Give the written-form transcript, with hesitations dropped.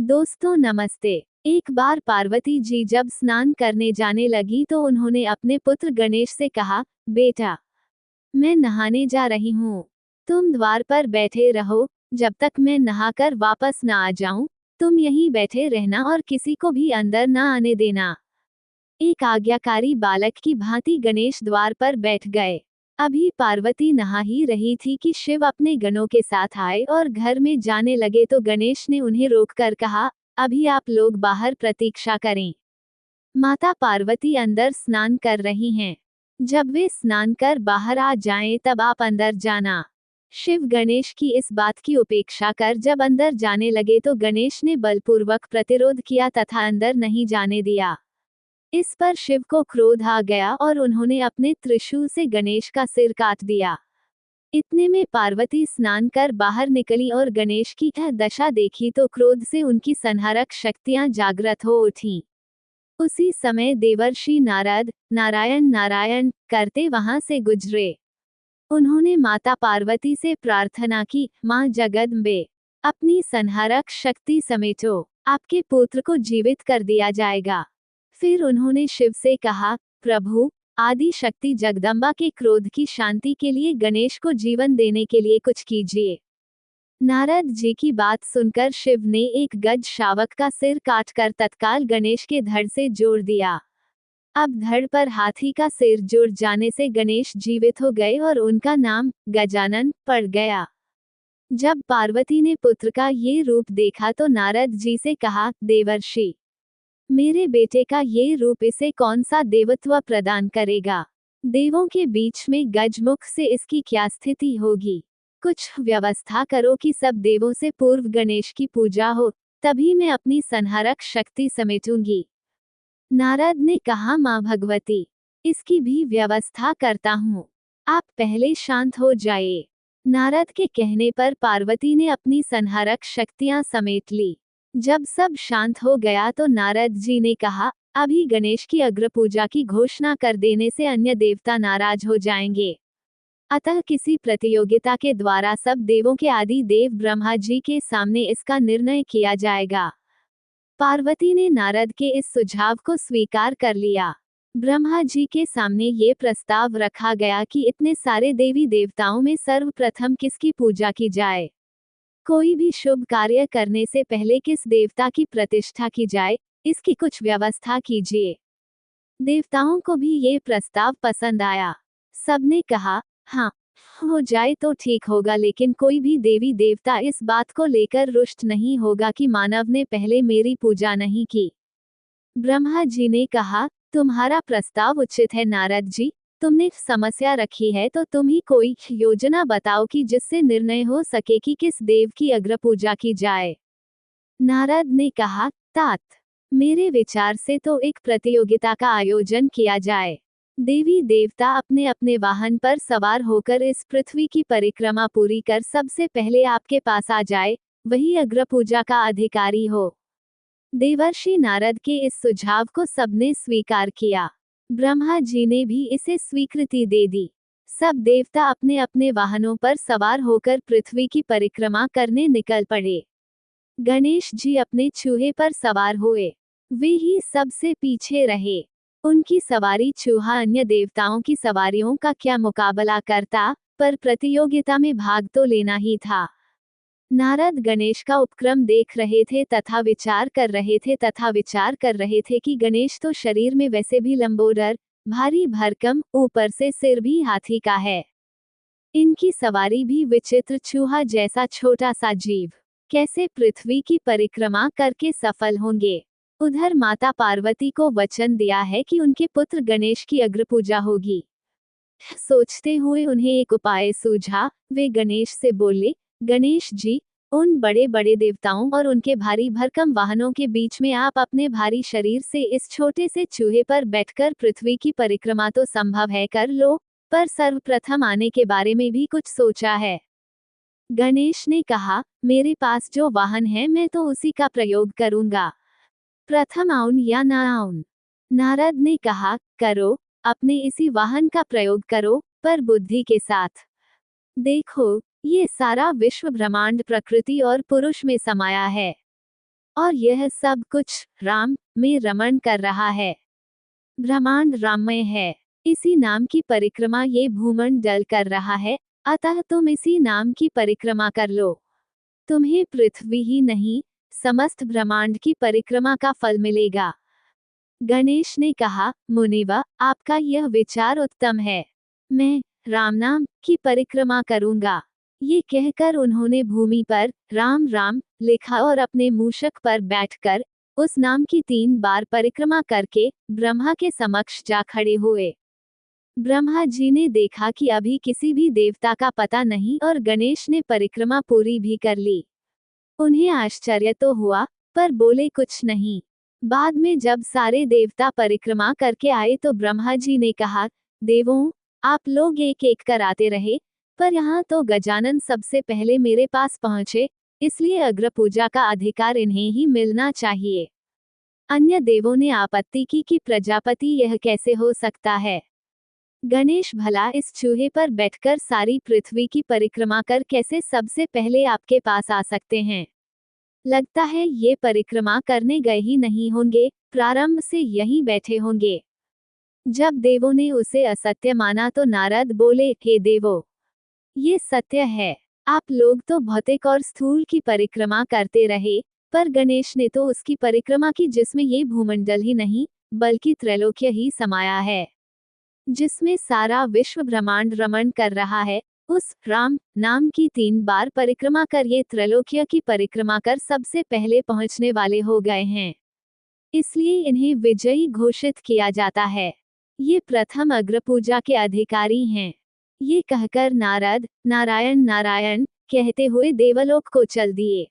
दोस्तों नमस्ते। एक बार पार्वती जी जब स्नान करने जाने लगी तो उन्होंने अपने पुत्र गणेश से कहा, बेटा, मैं नहाने जा रही हूँ। तुम द्वार पर बैठे रहो, जब तक मैं नहाकर वापस न आ जाऊं। तुम यहीं बैठे रहना और किसी को भी अंदर न आने देना। एक आज्ञाकारी बालक की भांति गणेश द्वार पर बैठ गए। अभी पार्वती नहा ही रही थी कि शिव अपने गणों के साथ आए और घर में जाने लगे तो गणेश ने उन्हें रोककर कहा, अभी आप लोग बाहर प्रतीक्षा करें। माता पार्वती अंदर स्नान कर रही हैं। जब वे स्नान कर बाहर आ जाएं तब आप अंदर जाना। शिव गणेश की इस बात की उपेक्षा कर जब अंदर जाने लगे तो गणेश ने बलपूर्वक प्रतिरोध किया तथा अंदर नहीं जाने दिया। इस पर शिव को क्रोध आ गया और उन्होंने अपने त्रिशूल से गणेश का सिर काट दिया। इतने में पार्वती स्नान कर बाहर निकली और गणेश की यह दशा देखी तो क्रोध से उनकी संहारक शक्तियां जागृत हो उठीं। उसी समय देवर्षि नारद नारायण नारायण करते वहां से गुजरे। उन्होंने माता पार्वती से प्रार्थना की, मां जगदम्बे, अपनी संहारक शक्ति समेटो, आपके पुत्र को जीवित कर दिया जाएगा। फिर उन्होंने शिव से कहा, प्रभु, आदि शक्ति जगदम्बा के क्रोध की शांति के लिए गणेश को जीवन देने के लिए कुछ कीजिए। नारद जी की बात सुनकर शिव ने एक गज शावक का सिर काटकर तत्काल गणेश के धड़ से जोड़ दिया। अब धड़ पर हाथी का सिर जुड़ जाने से गणेश जीवित हो गए और उनका नाम गजानन पड़ गया। जब पार्वती ने पुत्र का ये रूप देखा तो नारद जी से कहा, देवर्षि, मेरे बेटे का ये रूप इसे कौन सा देवत्व प्रदान करेगा? देवों के बीच में गजमुख से इसकी क्या स्थिति होगी? कुछ व्यवस्था करो कि सब देवों से पूर्व गणेश की पूजा हो, तभी मैं अपनी संहारक शक्ति समेटूंगी। नारद ने कहा, मां भगवती, इसकी भी व्यवस्था करता हूँ, आप पहले शांत हो जाइए। नारद के कहने पर पार्वती ने अपनी संहारक शक्तियां समेट ली। जब सब शांत हो गया तो नारद जी ने कहा, अभी गणेश की अग्र पूजा की घोषणा कर देने से अन्य देवता नाराज हो जाएंगे। अतः किसी प्रतियोगिता के द्वारा सब देवों के आदि देव ब्रह्मा जी के सामने इसका निर्णय किया जाएगा। पार्वती ने नारद के इस सुझाव को स्वीकार कर लिया। ब्रह्मा जी के सामने ये प्रस्ताव रखा गया कि इतने सारे देवी देवताओं में सर्वप्रथम किसकी पूजा की जाए। कोई भी शुभ कार्य करने से पहले किस देवता की प्रतिष्ठा की जाए, इसकी कुछ व्यवस्था कीजिए। देवताओं को भी ये प्रस्ताव पसंद आया। सबने कहा, हाँ, हो जाए तो ठीक होगा, लेकिन कोई भी देवी देवता इस बात को लेकर रुष्ट नहीं होगा कि मानव ने पहले मेरी पूजा नहीं की। ब्रह्मा जी ने कहा, तुम्हारा प्रस्ताव उचित है नारद जी, तुमने समस्या रखी है तो तुम ही कोई योजना बताओ कि जिससे निर्णय हो सके कि किस देव की अग्र पूजा की जाए। नारद ने कहा, तात, मेरे विचार से तो एक प्रतियोगिता का आयोजन किया जाए। देवी देवता अपने अपने वाहन पर सवार होकर इस पृथ्वी की परिक्रमा पूरी कर सबसे पहले आपके पास आ जाए, वही अग्र पूजा का अधिकारी हो। देवर्षि नारद के इस सुझाव को सबने स्वीकार किया। ब्रह्मा जी ने भी इसे स्वीकृति दे दी। सब देवता अपने अपने वाहनों पर सवार होकर पृथ्वी की परिक्रमा करने निकल पड़े। गणेश जी अपने चूहे पर सवार हुए। वे ही सबसे पीछे रहे। उनकी सवारी चूहा अन्य देवताओं की सवारियों का क्या मुकाबला करता, पर प्रतियोगिता में भाग तो लेना ही था। नारद गणेश का उपक्रम देख रहे थे तथा विचार कर रहे थे कि गणेश तो शरीर में वैसे भी लंबोदर, भारी भरकम, ऊपर से सिर भी हाथी का है। इनकी सवारी भी विचित्र चूहा जैसा छोटा सा जीव कैसे पृथ्वी की परिक्रमा करके सफल होंगे। उधर माता पार्वती को वचन दिया है कि उनके पुत्र गणेश की अग्र पूजा होगी। सोचते हुए उन्हें एक उपाय सूझा। वे गणेश से बोले, गणेश जी, उन बड़े बड़े देवताओं और उनके भारी भरकम वाहनों के बीच में आप अपने भारी शरीर से इस छोटे से चूहे पर बैठकर पृथ्वी की परिक्रमा तो संभव है कर लो, पर सर्वप्रथम आने के बारे में भी कुछ सोचा है। गणेश ने कहा, मेरे पास जो वाहन है मैं तो उसी का प्रयोग करूंगा, प्रथम आऊं या ना आऊं। नारद ने कहा, करो, अपने इसी वाहन का प्रयोग करो, पर बुद्धि के साथ। देखो, ये सारा विश्व ब्रह्मांड प्रकृति और पुरुष में समाया है। और यह सब कुछ राम में रमण कर रहा है। ब्रह्मांड राममय है, इसी नाम की परिक्रमा ये भूमंडल कर रहा है, अतः तुम इसी नाम की परिक्रमा कर लो। तुम्हें पृथ्वी ही नहीं, समस्त ब्रह्मांड की परिक्रमा का फल मिलेगा। गणेश ने कहा, मुनिव, आपका यह विचार उत्तम है। मैं राम नाम की परिक्रमा करूंगा। ये कहकर उन्होंने भूमि पर राम राम लिखा और अपने मूषक पर बैठकर उस नाम की 3 बार परिक्रमा करके ब्रह्मा के समक्ष जा खड़े हुए। ब्रह्मा जी ने देखा कि अभी किसी भी देवता का पता नहीं और गणेश ने परिक्रमा पूरी भी कर ली। उन्हें आश्चर्य तो हुआ, पर बोले कुछ नहीं। बाद में जब सारे देवता परिक्रमा करके आए तो ब्रह्मा जी ने कहा, देवों, आप लोग एक एक कर आते रहे, पर यहाँ तो गजानन सबसे पहले मेरे पास पहुँचे, इसलिए अग्र पूजा का अधिकार इन्हें ही मिलना चाहिए। अन्य देवों ने आपत्ति की कि प्रजापति यह कैसे हो सकता है। गणेश भला इस चूहे पर बैठकर सारी पृथ्वी की परिक्रमा कर कैसे सबसे पहले आपके पास आ सकते हैं। लगता है ये परिक्रमा करने गए ही नहीं होंगे, प्रारंभ से यहीं बैठे होंगे। जब देवों ने उसे असत्य माना तो नारद बोले, हे देवो, ये सत्य है। आप लोग तो भौतिक और स्थूल की परिक्रमा करते रहे, पर गणेश ने तो उसकी परिक्रमा की जिसमें ये भूमंडल ही नहीं, बल्कि त्रैलोक्य ही समाया है, जिसमें सारा विश्व ब्रह्मांड रमण कर रहा है। उस राम नाम की 3 बार परिक्रमा कर ये त्रैलोक्य की परिक्रमा कर सबसे पहले पहुंचने वाले हो गए हैं, इसलिए इन्हें विजयी घोषित किया जाता है। ये प्रथम अग्र पूजा के अधिकारी हैं। ये कहकर नारद नारायण नारायण कहते हुए देवलोक को चल दिए।